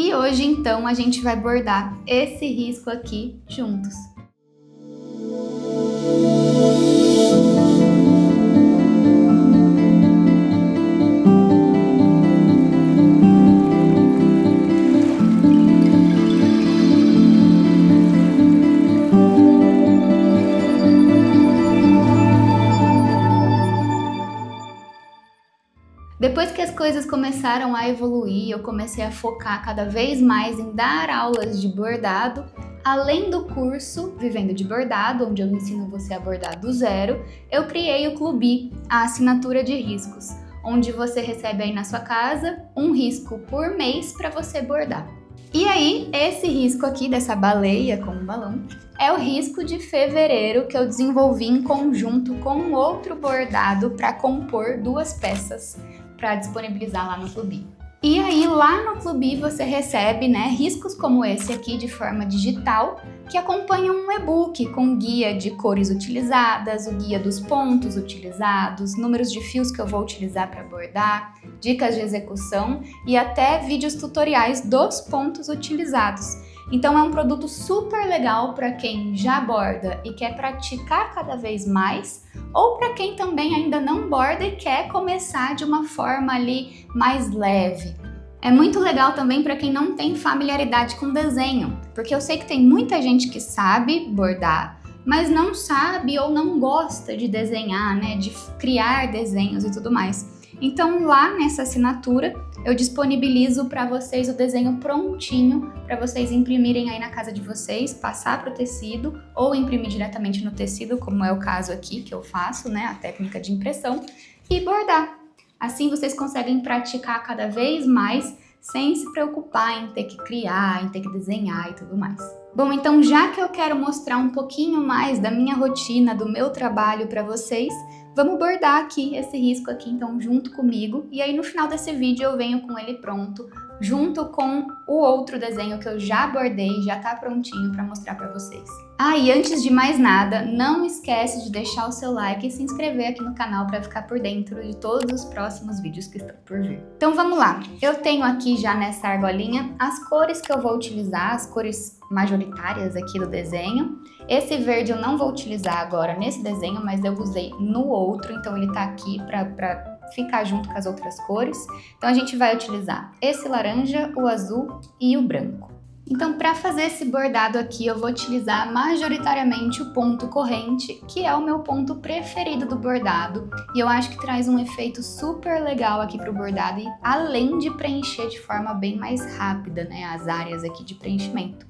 E hoje, então, a gente vai bordar esse risco aqui juntos. Depois que as coisas começaram a evoluir, eu comecei a focar cada vez mais em dar aulas de bordado, além do curso Vivendo de Bordado, onde eu ensino você a bordar do zero, eu criei o Clube, a assinatura de riscos, onde você recebe aí na sua casa um risco por mês para você bordar. E aí, esse risco aqui dessa baleia com um balão é o risco de fevereiro que eu desenvolvi em conjunto com outro bordado para compor duas peças para disponibilizar lá no Clube. E aí lá no Clube você recebe, riscos como esse aqui de forma digital que acompanham um e-book com guia de cores utilizadas, o guia dos pontos utilizados, números de fios que eu vou utilizar para bordar, dicas de execução e até vídeos tutoriais dos pontos utilizados. Então é um produto super legal para quem já borda e quer praticar cada vez mais, ou para quem também ainda não borda e quer começar de uma forma ali mais leve. É muito legal também para quem não tem familiaridade com desenho, porque eu sei que tem muita gente que sabe bordar, mas não sabe ou não gosta de desenhar, de criar desenhos e tudo mais. Então lá nessa assinatura eu disponibilizo para vocês o desenho prontinho para vocês imprimirem aí na casa de vocês, passar para o tecido ou imprimir diretamente no tecido, como é o caso aqui que eu faço, a técnica de impressão, e bordar. Assim vocês conseguem praticar cada vez mais sem se preocupar em ter que criar, em ter que desenhar e tudo mais. Bom, então já que eu quero mostrar um pouquinho mais da minha rotina, do meu trabalho para vocês, vamos bordar aqui esse risco aqui então junto comigo, e aí no final desse vídeo eu venho com ele pronto, junto com o outro desenho que eu já bordei, já tá prontinho para mostrar para vocês. E antes de mais nada, não esquece de deixar o seu like e se inscrever aqui no canal para ficar por dentro de todos os próximos vídeos que estão por vir. Então vamos lá, eu tenho aqui já nessa argolinha as cores que eu vou utilizar, as cores majoritárias aqui do desenho. Esse verde eu não vou utilizar agora nesse desenho, mas eu usei no outro, então ele tá aqui para ficar junto com as outras cores. Então a gente vai utilizar esse laranja, o azul e o branco. Então para fazer esse bordado aqui eu vou utilizar majoritariamente o ponto corrente, que é o meu ponto preferido do bordado, e eu acho que traz um efeito super legal aqui pro bordado, e além de preencher de forma bem mais rápida, as áreas aqui de preenchimento.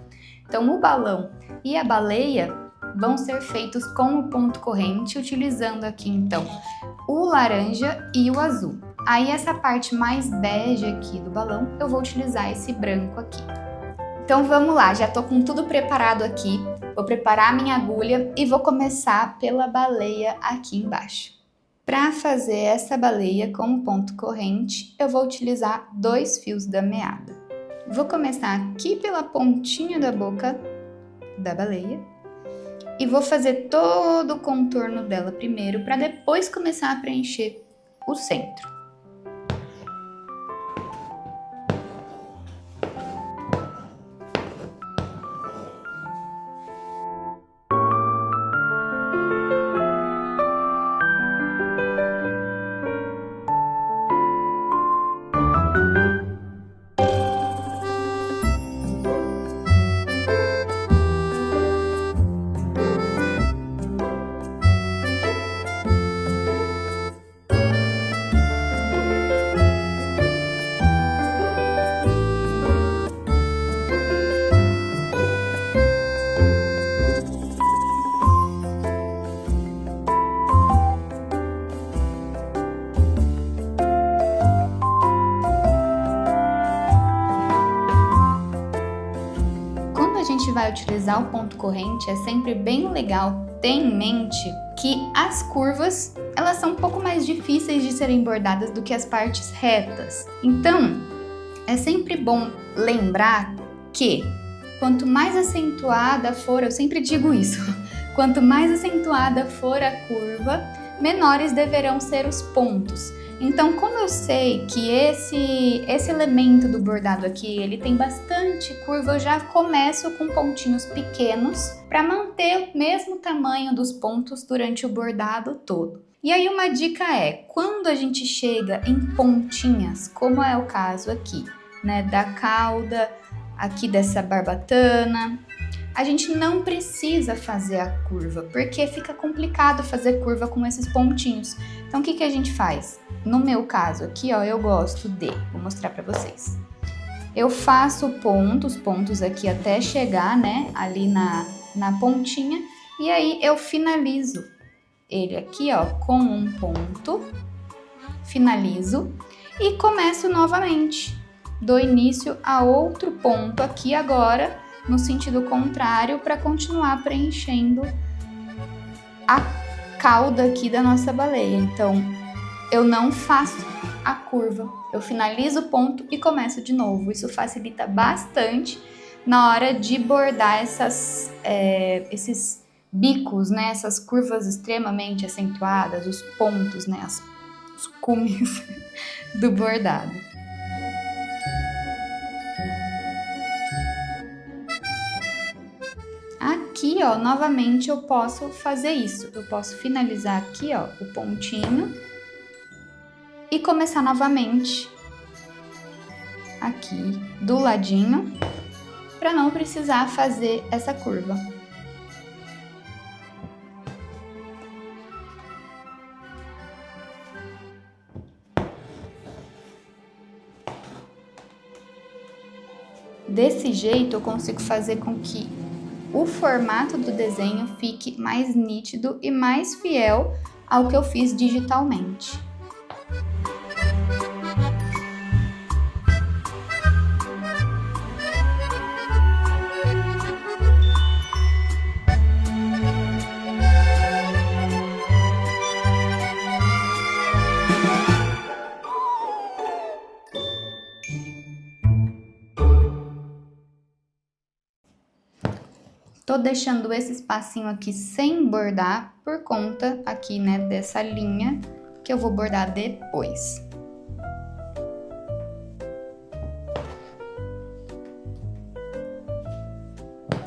Então o balão e a baleia vão ser feitos com o ponto corrente, utilizando aqui então o laranja e o azul. Aí essa parte mais bege aqui do balão, eu vou utilizar esse branco aqui. Então vamos lá, já tô com tudo preparado aqui, vou preparar a minha agulha e vou começar pela baleia aqui embaixo. Para fazer essa baleia com o ponto corrente, eu vou utilizar 2 fios da meada. Vou começar aqui pela pontinha da boca da baleia e vou fazer todo o contorno dela primeiro para depois começar a preencher o centro. Vai utilizar o ponto corrente, é sempre bem legal ter em mente que as curvas, elas são um pouco mais difíceis de serem bordadas do que as partes retas. Então, é sempre bom lembrar que quanto mais acentuada for, eu sempre digo isso, quanto mais acentuada for a curva, menores deverão ser os pontos. Então, como eu sei que esse elemento do bordado aqui, ele tem bastante curva, eu já começo com pontinhos pequenos para manter o mesmo tamanho dos pontos durante o bordado todo. E aí uma dica é, quando a gente chega em pontinhas, como é o caso aqui, né, da cauda, aqui dessa barbatana, a gente não precisa fazer a curva, porque fica complicado fazer curva com esses pontinhos. Então, o que a gente faz? No meu caso aqui, ó, eu gosto de... Vou mostrar pra vocês. Eu faço os pontos aqui até chegar, né, ali na pontinha. E aí, eu finalizo ele aqui, ó, com um ponto. Finalizo e começo novamente. Dou início a outro ponto aqui agora, no sentido contrário, para continuar preenchendo a cauda aqui da nossa baleia. Então, eu não faço a curva, eu finalizo o ponto e começo de novo. Isso facilita bastante na hora de bordar esses bicos, né? Essas curvas extremamente acentuadas, os pontos, né? Os cumes do bordado. Aqui, ó, novamente eu posso fazer isso. Eu posso finalizar aqui, ó, o pontinho e começar novamente aqui do ladinho, para não precisar fazer essa curva. Desse jeito eu consigo fazer com que o formato do desenho fique mais nítido e mais fiel ao que eu fiz digitalmente. Tô deixando esse espacinho aqui sem bordar por conta aqui, né, dessa linha que eu vou bordar depois.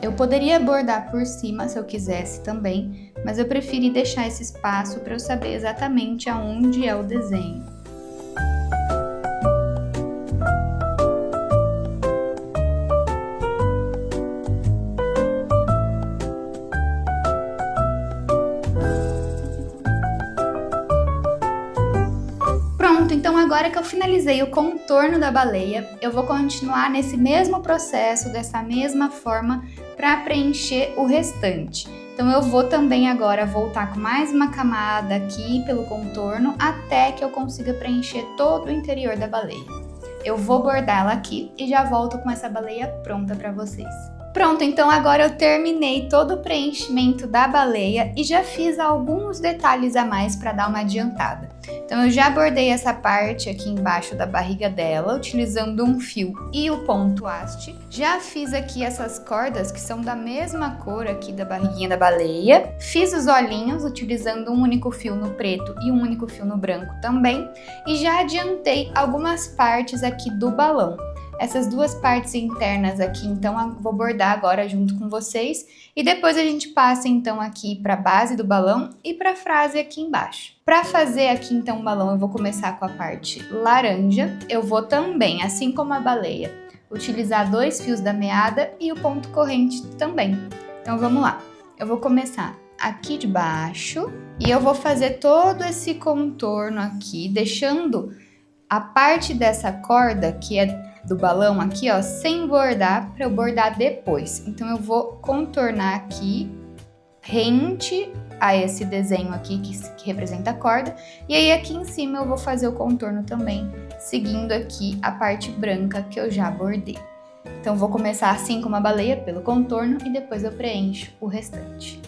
Eu poderia bordar por cima se eu quisesse também, mas eu preferi deixar esse espaço para eu saber exatamente aonde é o desenho. Então agora que eu finalizei o contorno da baleia, eu vou continuar nesse mesmo processo, dessa mesma forma, para preencher o restante. Então eu vou também agora voltar com mais uma camada aqui pelo contorno, até que eu consiga preencher todo o interior da baleia. Eu vou bordá-la aqui e já volto com essa baleia pronta para vocês. Pronto, então agora eu terminei todo o preenchimento da baleia e já fiz alguns detalhes a mais para dar uma adiantada. Então eu já bordei essa parte aqui embaixo da barriga dela, utilizando um fio e o ponto haste. Já fiz aqui essas cordas que são da mesma cor aqui da barriguinha da baleia. Fiz os olhinhos utilizando um único fio no preto e um único fio no branco também. E já adiantei algumas partes aqui do balão. Essas duas partes internas aqui, então, eu vou bordar agora junto com vocês. E depois a gente passa, então, aqui para a base do balão e para a frase aqui embaixo. Para fazer aqui, então, o balão, eu vou começar com a parte laranja. Eu vou também, assim como a baleia, utilizar 2 fios da meada e o ponto corrente também. Então, vamos lá. Eu vou começar aqui de baixo e eu vou fazer todo esse contorno aqui, deixando a parte dessa corda, que é do balão aqui, ó, sem bordar, para eu bordar depois. Então eu vou contornar aqui rente a esse desenho aqui que representa a corda, e aí aqui em cima eu vou fazer o contorno também, seguindo aqui a parte branca que eu já bordei. Então eu vou começar assim como a baleia, pelo contorno, e depois eu preencho o restante.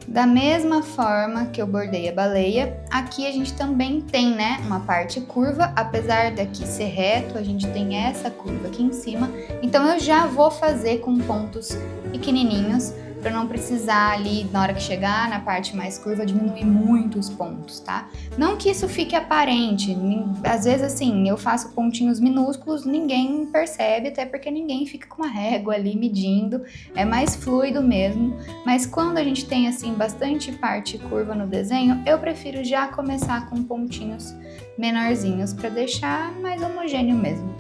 Da mesma forma que eu bordei a baleia, aqui a gente também tem, né, uma parte curva, apesar daqui ser reto, a gente tem essa curva aqui em cima. Então eu já vou fazer com pontos pequenininhos para não precisar ali, na hora que chegar na parte mais curva, diminuir muito os pontos, tá? Não que isso fique aparente, às vezes assim, eu faço pontinhos minúsculos, ninguém percebe, até porque ninguém fica com uma régua ali medindo, é mais fluido mesmo, mas quando a gente tem assim bastante parte curva no desenho, eu prefiro já começar com pontinhos menorzinhos para deixar mais homogêneo mesmo.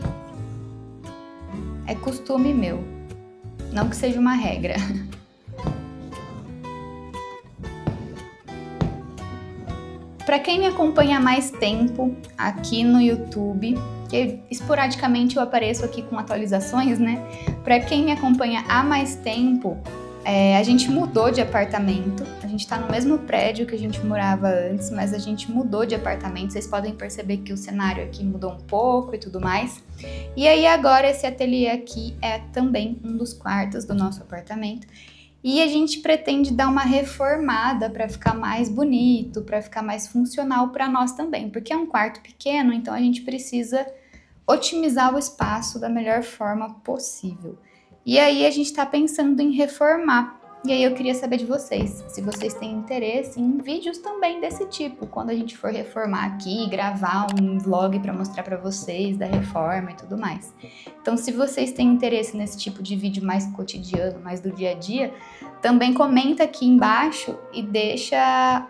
É costume meu, não que seja uma regra. Para quem me acompanha há mais tempo aqui no YouTube, que esporadicamente eu apareço aqui com atualizações, né? Para quem me acompanha há mais tempo, a gente mudou de apartamento. A gente está no mesmo prédio que a gente morava antes, mas a gente mudou de apartamento. Vocês podem perceber que o cenário aqui mudou um pouco e tudo mais. E aí agora esse ateliê aqui é também um dos quartos do nosso apartamento. E a gente pretende dar uma reformada para ficar mais bonito, para ficar mais funcional para nós também, porque é um quarto pequeno, então a gente precisa otimizar o espaço da melhor forma possível. E aí a gente está pensando em reformar. E aí eu queria saber de vocês, se vocês têm interesse em vídeos também desse tipo, quando a gente for reformar aqui, gravar um vlog para mostrar para vocês da reforma e tudo mais. Então, se vocês têm interesse nesse tipo de vídeo mais cotidiano, mais do dia a dia, também comenta aqui embaixo e deixa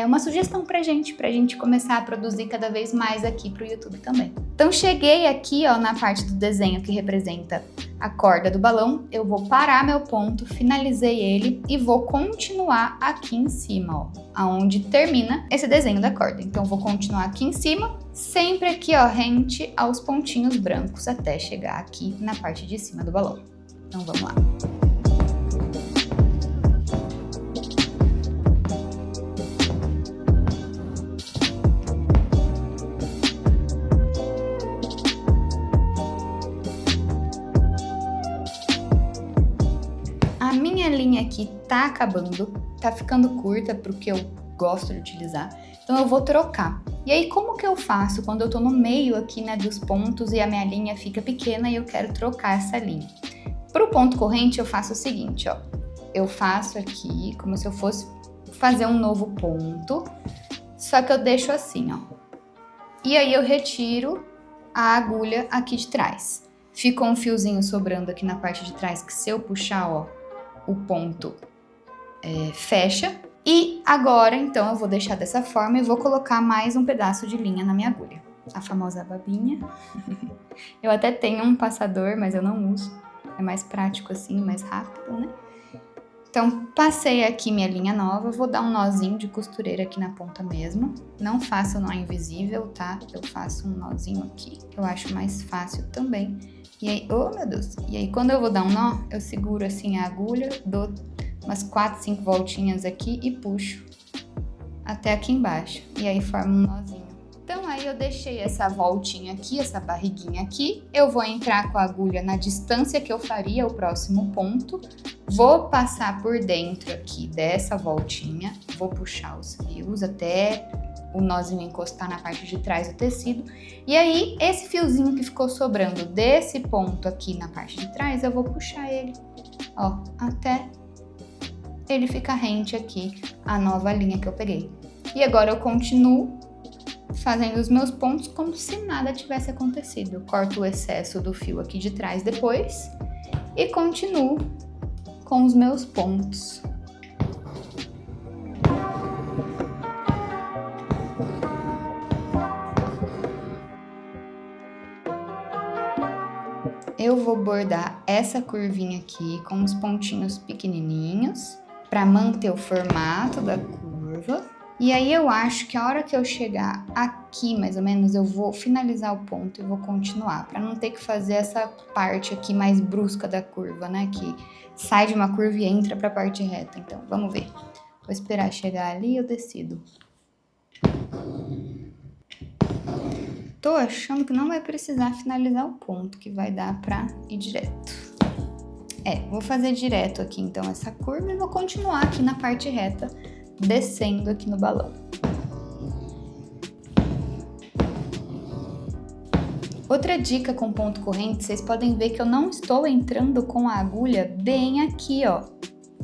uma sugestão pra gente começar a produzir cada vez mais aqui pro YouTube também. Então cheguei aqui, ó, na parte do desenho que representa a corda do balão, eu vou parar meu ponto, finalizei ele e vou continuar aqui em cima, ó, aonde termina esse desenho da corda. Então vou continuar aqui em cima, sempre aqui, ó, rente aos pontinhos brancos até chegar aqui na parte de cima do balão. Então vamos lá. A minha linha aqui tá acabando, tá ficando curta pro que eu gosto de utilizar, então eu vou trocar. E aí como que eu faço quando eu tô no meio aqui, né, dos pontos e a minha linha fica pequena e eu quero trocar essa linha? Pro ponto corrente eu faço o seguinte, ó, eu faço aqui como se eu fosse fazer um novo ponto, só que eu deixo assim, ó. E aí eu retiro a agulha aqui de trás. Ficou um fiozinho sobrando aqui na parte de trás que se eu puxar, ó, o ponto fecha. E agora, então, eu vou deixar dessa forma e vou colocar mais um pedaço de linha na minha agulha. A famosa babinha. Eu até tenho um passador, mas eu não uso. É mais prático assim, mais rápido, né? Então, passei aqui minha linha nova, vou dar um nozinho de costureira aqui na ponta mesmo. Não faço nó invisível, tá? Eu faço um nozinho aqui, que eu acho mais fácil também. E aí, oh meu Deus! E aí, quando eu vou dar um nó, eu seguro assim a agulha, dou umas 4, 5 voltinhas aqui e puxo até aqui embaixo. E aí, forma um nozinho. Então, aí eu deixei essa voltinha aqui, essa barriguinha aqui. Eu vou entrar com a agulha na distância que eu faria o próximo ponto. Vou passar por dentro aqui dessa voltinha. Vou puxar os fios até o nozinho encostar na parte de trás do tecido. E aí, esse fiozinho que ficou sobrando desse ponto aqui na parte de trás, eu vou puxar ele, ó, até ele ficar rente aqui, a nova linha que eu peguei. E agora eu continuo fazendo os meus pontos como se nada tivesse acontecido. Eu corto o excesso do fio aqui de trás depois e continuo com os meus pontos. Eu vou bordar essa curvinha aqui com os pontinhos pequenininhos para manter o formato da curva. E aí eu acho que a hora que eu chegar aqui, mais ou menos, eu vou finalizar o ponto e vou continuar, para não ter que fazer essa parte aqui mais brusca da curva, né? Que sai de uma curva e entra para a parte reta. Então, vamos ver. Vou esperar chegar ali e eu decido. Tô achando que não vai precisar finalizar o ponto, que vai dar pra ir direto. Vou fazer direto aqui então essa curva e vou continuar aqui na parte reta, descendo aqui no balão. Outra dica com ponto corrente, vocês podem ver que eu não estou entrando com a agulha bem aqui, ó.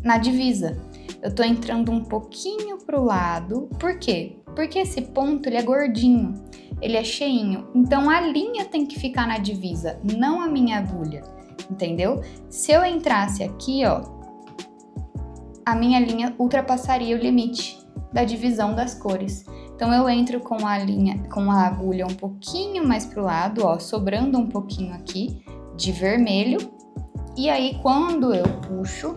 na divisa. Eu tô entrando um pouquinho pro lado. Por quê? Porque esse ponto, ele é gordinho, ele é cheinho. Então, a linha tem que ficar na divisa, não a minha agulha, entendeu? Se eu entrasse aqui, ó, a minha linha ultrapassaria o limite da divisão das cores. Então, eu entro com a agulha um pouquinho mais pro lado, ó, sobrando um pouquinho aqui de vermelho. E aí, quando eu puxo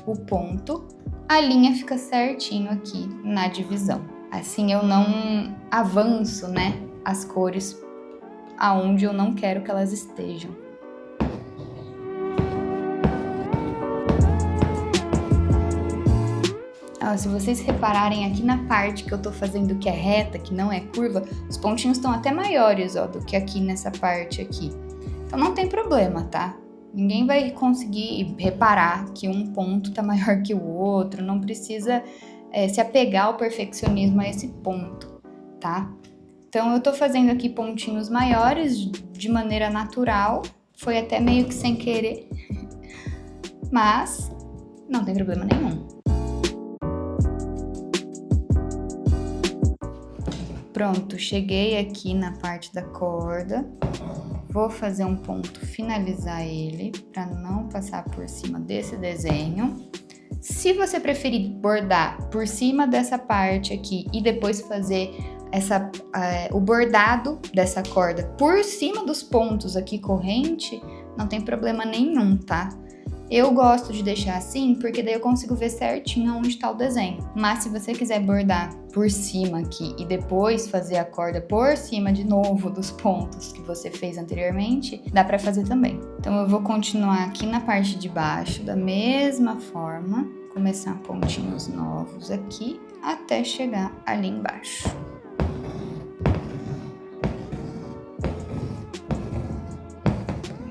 o ponto, a linha fica certinho aqui na divisão. Assim eu não avanço, né, as cores aonde eu não quero que elas estejam. Ó, se vocês repararem aqui na parte que eu tô fazendo que é reta, que não é curva, os pontinhos estão até maiores, ó, do que aqui nessa parte aqui. Então não tem problema, tá? Ninguém vai conseguir reparar que um ponto tá maior que o outro, não precisa se apegar ao perfeccionismo a esse ponto, tá? Então eu tô fazendo aqui pontinhos maiores de maneira natural, foi até meio que sem querer, mas não tem problema nenhum. Pronto, cheguei aqui na parte da corda. Vou fazer um ponto, finalizar ele, para não passar por cima desse desenho. Se você preferir bordar por cima dessa parte aqui e depois fazer o bordado dessa corda por cima dos pontos aqui corrente, não tem problema nenhum, tá? Eu gosto de deixar assim, porque daí eu consigo ver certinho onde está o desenho. Mas se você quiser bordar por cima aqui e depois fazer a corda por cima de novo dos pontos que você fez anteriormente, dá para fazer também. Então eu vou continuar aqui na parte de baixo da mesma forma, começar pontinhos novos aqui até chegar ali embaixo.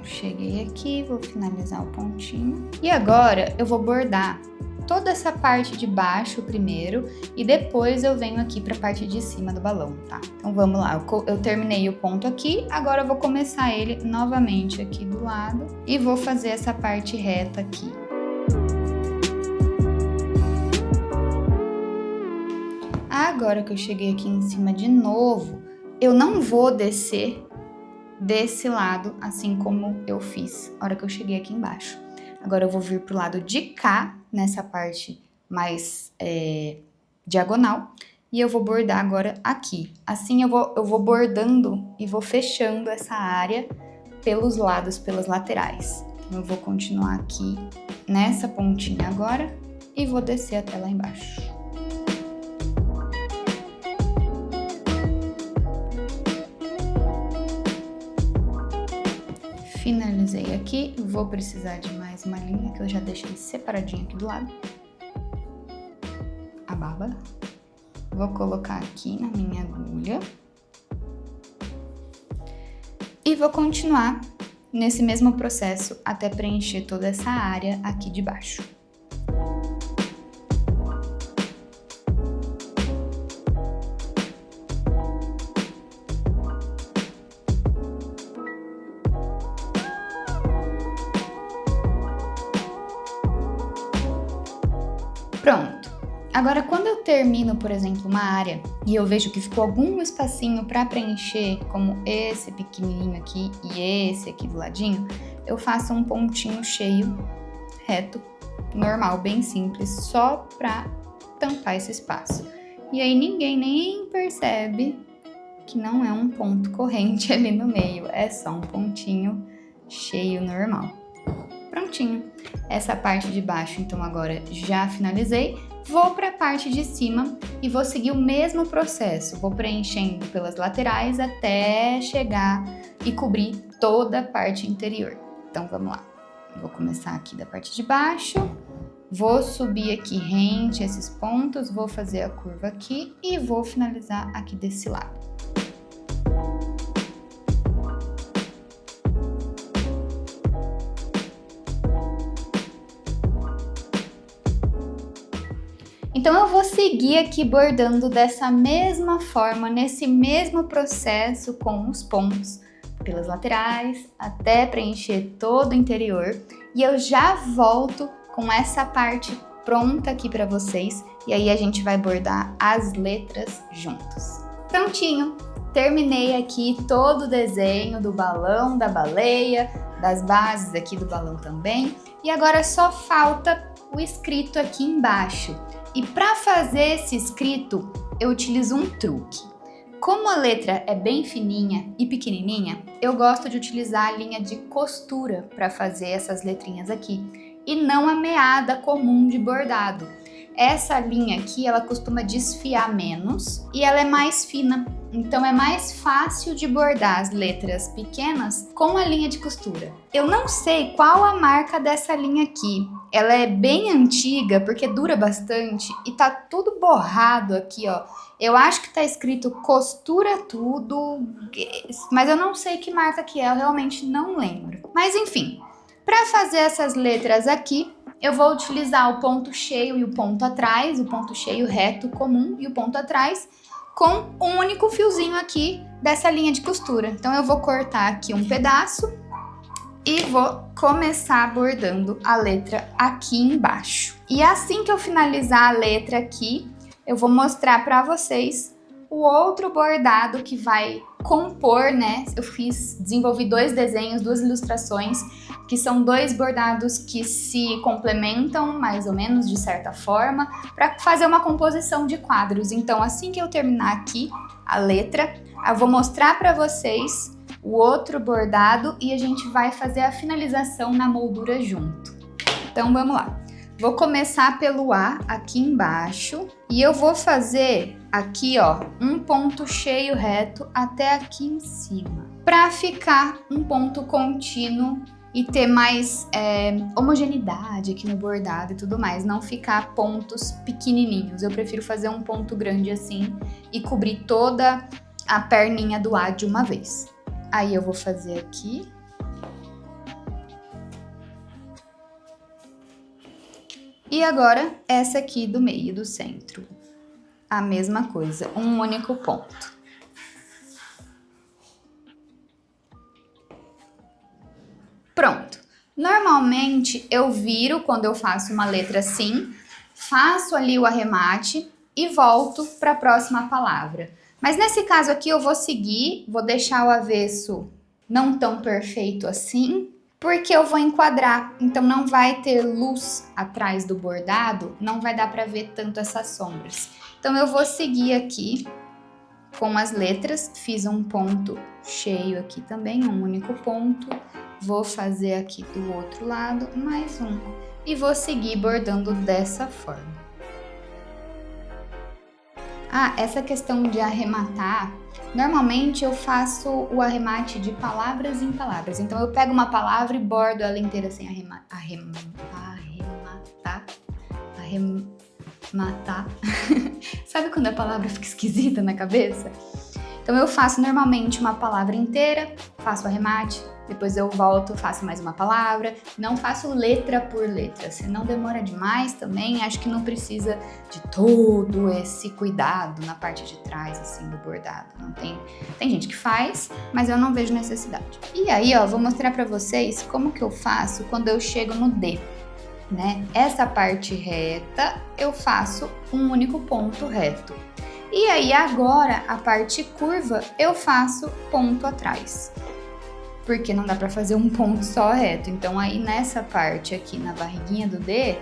Cheguei aqui, vou finalizar o pontinho. E agora eu vou bordar toda essa parte de baixo primeiro e depois eu venho aqui para a parte de cima do balão, tá? Então vamos lá, eu terminei o ponto aqui, agora eu vou começar ele novamente aqui do lado e vou fazer essa parte reta aqui. Agora que eu cheguei aqui em cima de novo, eu não vou descer desse lado, assim como eu fiz na hora que eu cheguei aqui embaixo. Agora eu vou vir pro lado de cá, nessa parte mais diagonal, e eu vou bordar agora aqui. Assim eu vou bordando e vou fechando essa área pelos lados, pelas laterais. Então eu vou continuar aqui nessa pontinha agora e vou descer até lá embaixo. Finalizei aqui, vou precisar de mais uma linha que eu já deixei separadinha aqui do lado. A baba. Vou colocar aqui na minha agulha. E vou continuar nesse mesmo processo até preencher toda essa área aqui de baixo. Pronto. Agora, quando eu termino, por exemplo, uma área e eu vejo que ficou algum espacinho para preencher, como esse pequenininho aqui e esse aqui do ladinho, eu faço um pontinho cheio, reto, normal, bem simples, só para tampar esse espaço. E aí ninguém nem percebe que não é um ponto corrente ali no meio, é só um pontinho cheio normal. Prontinho. Essa parte de baixo, então, agora já finalizei. Vou para a parte de cima e vou seguir o mesmo processo. Vou preenchendo pelas laterais até chegar e cobrir toda a parte interior. Então, vamos lá. Vou começar aqui da parte de baixo. Vou subir aqui rente esses pontos, vou fazer a curva aqui e vou finalizar aqui desse lado. Então eu vou seguir aqui bordando dessa mesma forma, nesse mesmo processo com os pontos pelas laterais, até preencher todo o interior. E eu já volto com essa parte pronta aqui para vocês e aí a gente vai bordar as letras juntos. Prontinho! Terminei aqui todo o desenho do balão, da baleia, das bases aqui do balão também. E agora só falta o escrito aqui embaixo. E para fazer esse escrito, eu utilizo um truque. Como a letra é bem fininha e pequenininha, eu gosto de utilizar a linha de costura para fazer essas letrinhas aqui. E não a meada comum de bordado. Essa linha aqui, ela costuma desfiar menos e ela é mais fina. Então é mais fácil de bordar as letras pequenas com a linha de costura. Eu não sei qual a marca dessa linha aqui. Ela é bem antiga porque dura bastante e tá tudo borrado aqui, ó. Eu acho que tá escrito costura tudo, mas eu não sei que marca que é, eu realmente não lembro. Mas enfim, para fazer essas letras aqui, eu vou utilizar o ponto cheio e o ponto atrás, o ponto cheio reto comum e o ponto atrás, com um único fiozinho aqui dessa linha de costura. Então eu vou cortar aqui um pedaço e vou começar bordando a letra aqui embaixo. E assim que eu finalizar a letra aqui, eu vou mostrar para vocês o outro bordado que vai compor, né? Eu desenvolvi 2 desenhos, 2 ilustrações, que são 2 bordados que se complementam, mais ou menos, de certa forma, para fazer uma composição de quadros. Então, assim que eu terminar aqui a letra, eu vou mostrar para vocês o outro bordado e a gente vai fazer a finalização na moldura junto. Então, vamos lá. Vou começar pelo A aqui embaixo e eu vou fazer aqui, ó, um ponto cheio reto até aqui em cima, para ficar um ponto contínuo e ter mais homogeneidade aqui no bordado e tudo mais, não ficar pontos pequenininhos. Eu prefiro fazer um ponto grande assim e cobrir toda a perninha do A de uma vez. Aí eu vou fazer aqui. E agora, essa aqui do meio, do centro. A mesma coisa, um único ponto. Pronto. Normalmente, eu viro quando eu faço uma letra assim, faço ali o arremate e volto para a próxima palavra. Mas nesse caso aqui, eu vou seguir, vou deixar o avesso não tão perfeito assim, porque eu vou enquadrar, então não vai ter luz atrás do bordado, não vai dar para ver tanto essas sombras. Então eu vou seguir aqui com as letras, fiz um ponto cheio aqui também, um único ponto, vou fazer aqui do outro lado mais um e vou seguir bordando dessa forma. Ah, essa questão de arrematar, normalmente eu faço o arremate de palavras em palavras. Então eu pego uma palavra e bordo ela inteira sem arrematar. Sabe quando a palavra fica esquisita na cabeça? Então eu faço normalmente uma palavra inteira, faço o arremate, depois eu volto, faço mais uma palavra, não faço letra por letra, senão demora demais também, acho que não precisa de todo esse cuidado na parte de trás, assim, do bordado, não tem gente que faz, mas eu não vejo necessidade. E aí, ó, vou mostrar pra vocês como que eu faço quando eu chego no D, né? Essa parte reta, eu faço um único ponto reto. E aí, agora, a parte curva, eu faço ponto atrás. Porque não dá pra fazer um ponto só reto. Então, aí, nessa parte aqui, na barriguinha do D,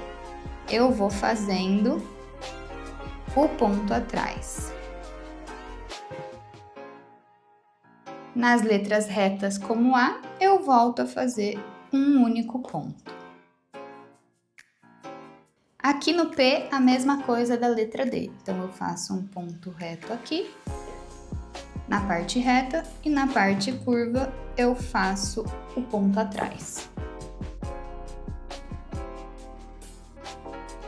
eu vou fazendo o ponto atrás. Nas letras retas como A, eu volto a fazer um único ponto. Aqui no P, a mesma coisa da letra D. Então, eu faço um ponto reto aqui, na parte reta, e na parte curva, eu faço o ponto atrás.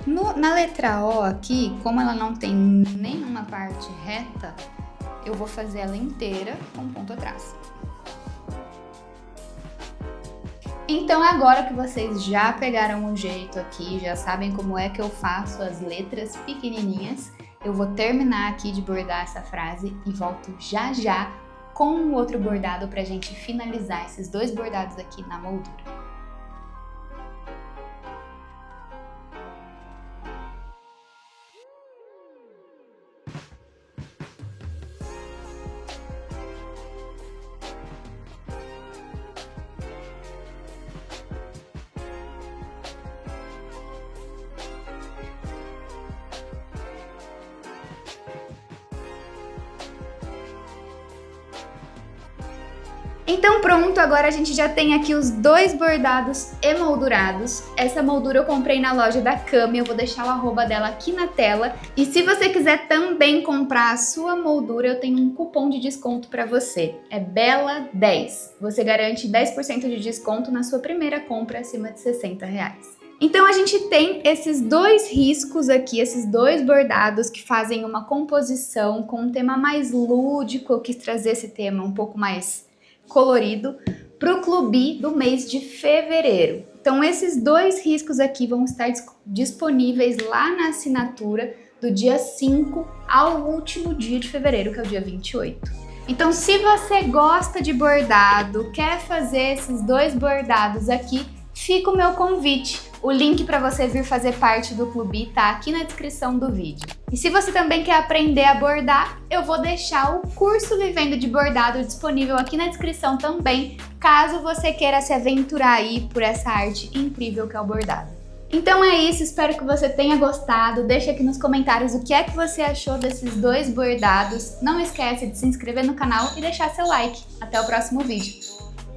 Na letra O aqui, como ela não tem nenhuma parte reta, eu vou fazer ela inteira com ponto atrás. Então, agora que vocês já pegaram o jeito aqui, já sabem como é que eu faço as letras pequenininhas, eu vou terminar aqui de bordar essa frase e volto já já com um outro bordado pra gente finalizar esses 2 bordados aqui na moldura. Então pronto, agora a gente já tem aqui os 2 bordados emoldurados. Essa moldura eu comprei na loja da Cami, eu vou deixar o arroba dela aqui na tela. E se você quiser também comprar a sua moldura, eu tenho um cupom de desconto para você. É BELA10. Você garante 10% de desconto na sua primeira compra acima de R$60. Então a gente tem esses 2 riscos aqui, esses 2 bordados que fazem uma composição com um tema mais lúdico. Eu quis trazer esse tema um pouco mais colorido para o Clube do mês de fevereiro. Então esses 2 riscos aqui vão estar disponíveis lá na assinatura do dia 5 ao último dia de fevereiro, que é o dia 28. Então se você gosta de bordado, quer fazer esses 2 bordados aqui, fica o meu convite. O link para você vir fazer parte do Clube tá aqui na descrição do vídeo. E se você também quer aprender a bordar, eu vou deixar o curso Vivendo de Bordado disponível aqui na descrição também, caso você queira se aventurar aí por essa arte incrível que é o bordado. Então é isso, espero que você tenha gostado. Deixa aqui nos comentários o que é que você achou desses 2 bordados. Não esquece de se inscrever no canal e deixar seu like. Até o próximo vídeo.